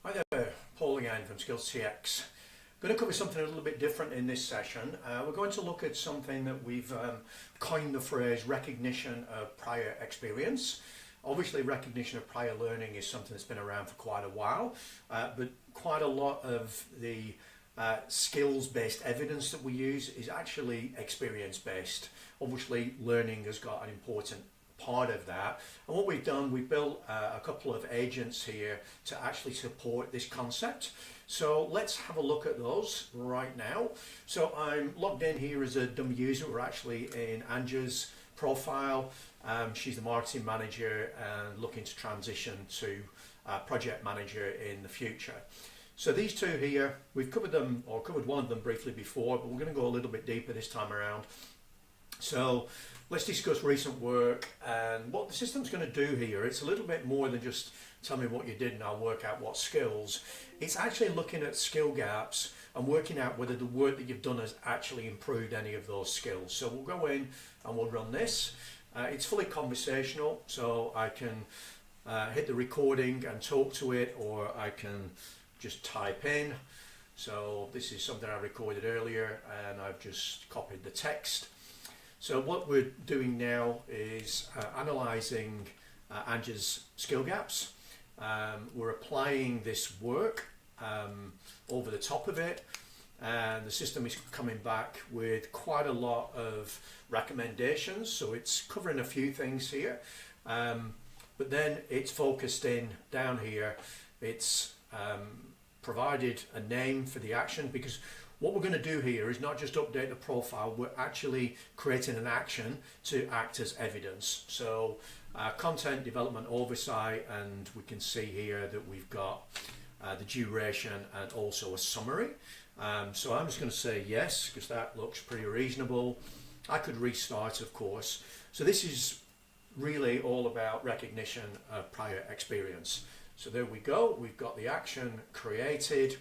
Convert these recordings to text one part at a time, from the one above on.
Hi there, Paul again from SkillsTX. Going to cover something a little bit different in this session. We're going to look at something that we've coined the phrase recognition of prior experience. Obviously, recognition of prior learning is something that's been around for quite a while, but quite a lot of the skills-based evidence that we use is actually experience-based. Obviously, learning has got an important part of that, and what we've done, we've built a couple of agents here to actually support this concept. So let's have a look at those right now. So I'm logged in here as a dummy user. We're actually in Anja's profile. She's the marketing manager and looking to transition to project manager in the future. So these two here, we've covered them, or covered one of them briefly before, but we're going to go a little bit deeper this time around. So let's discuss recent work and what the system's going to do here. It's a little bit more than just tell me what you did and I'll work out what skills. It's actually looking at skill gaps and working out whether the work that you've done has actually improved any of those skills. So we'll go in and we'll run this. It's fully conversational, so I can hit the recording and talk to it, or I can just type in. So this is something I recorded earlier and I've just copied the text. So what we're doing now is analysing Anja's skill gaps. We're applying this work over the top of it, and the system is coming back with quite a lot of recommendations. So it's covering a few things here, but then it's focused in down here. It's provided a name for the action, because what we're going to do here is not just update the profile, we're actually creating an action to act as evidence. So content development oversight, and we can see here that we've got the duration and also a summary. So I'm just going to say yes, because that looks pretty reasonable. I could restart, of course. So this is really all about recognition of prior experience. So there we go, we've got the action created,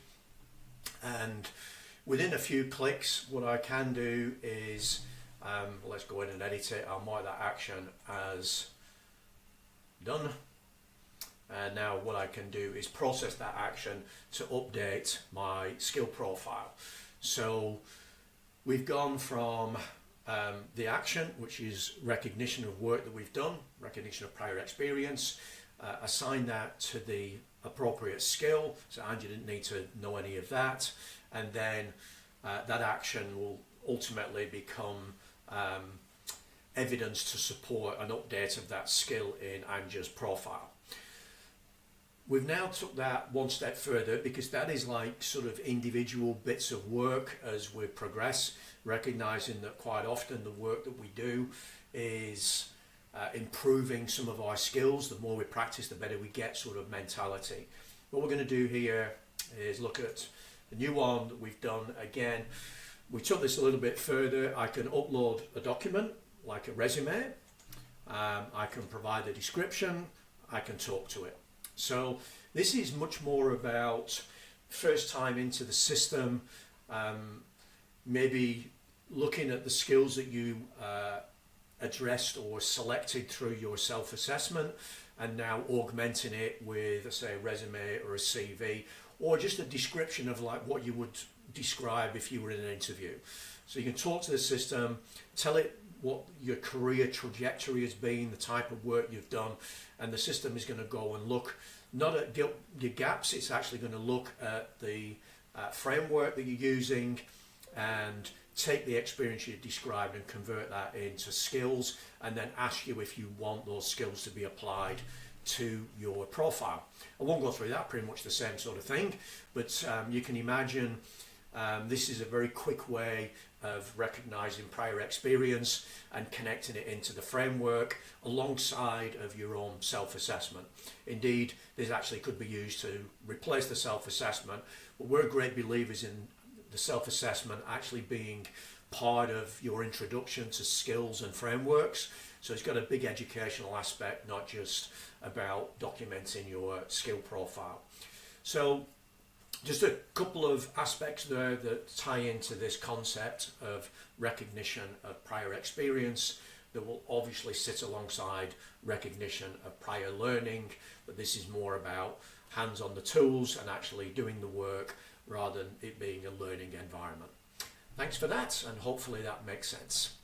and within a few clicks, what I can do is, let's go in and edit it. I'll mark that action as done. And now what I can do is process that action to update my skill profile. So we've gone from the action, which is recognition of work that we've done, recognition of prior experience, assign that to the appropriate skill. So Anja didn't need to know any of that. And then that action will ultimately become evidence to support an update of that skill in Anja's profile. We've now took that one step further, because that is like sort of individual bits of work as we progress, recognizing that quite often the work that we do is improving some of our skills. The more we practice, the better we get sort of mentality. What we're going to do here is look at the new one that we've done. Again, we took this a little bit further. I can upload a document like a resume. I can provide a description. I can talk to it. So this is much more about first time into the system, maybe looking at the skills that you addressed or selected through your self-assessment, and now augmenting it with, say, a resume or a CV, or just a description of like what you would describe if you were in an interview. So you can talk to the system, tell it what your career trajectory has been, the type of work you've done, and the system is going to go and look not at your gaps, it's actually going to look at the framework that you're using and take the experience you described and convert that into skills, and then ask you if you want those skills to be applied to your profile. I won't go through that, pretty much the same sort of thing, but you can imagine this is a very quick way of recognizing prior experience and connecting it into the framework alongside of your own self-assessment. Indeed, this actually could be used to replace the self-assessment, but we're great believers in the self-assessment actually being part of your introduction to skills and frameworks. So it's got a big educational aspect, not just about documenting your skill profile. So just a couple of aspects there that tie into this concept of recognition of prior experience. that will obviously sit alongside recognition of prior learning, but this is more about hands on the tools and actually doing the work rather than it being a learning environment. Thanks for that, and hopefully that makes sense.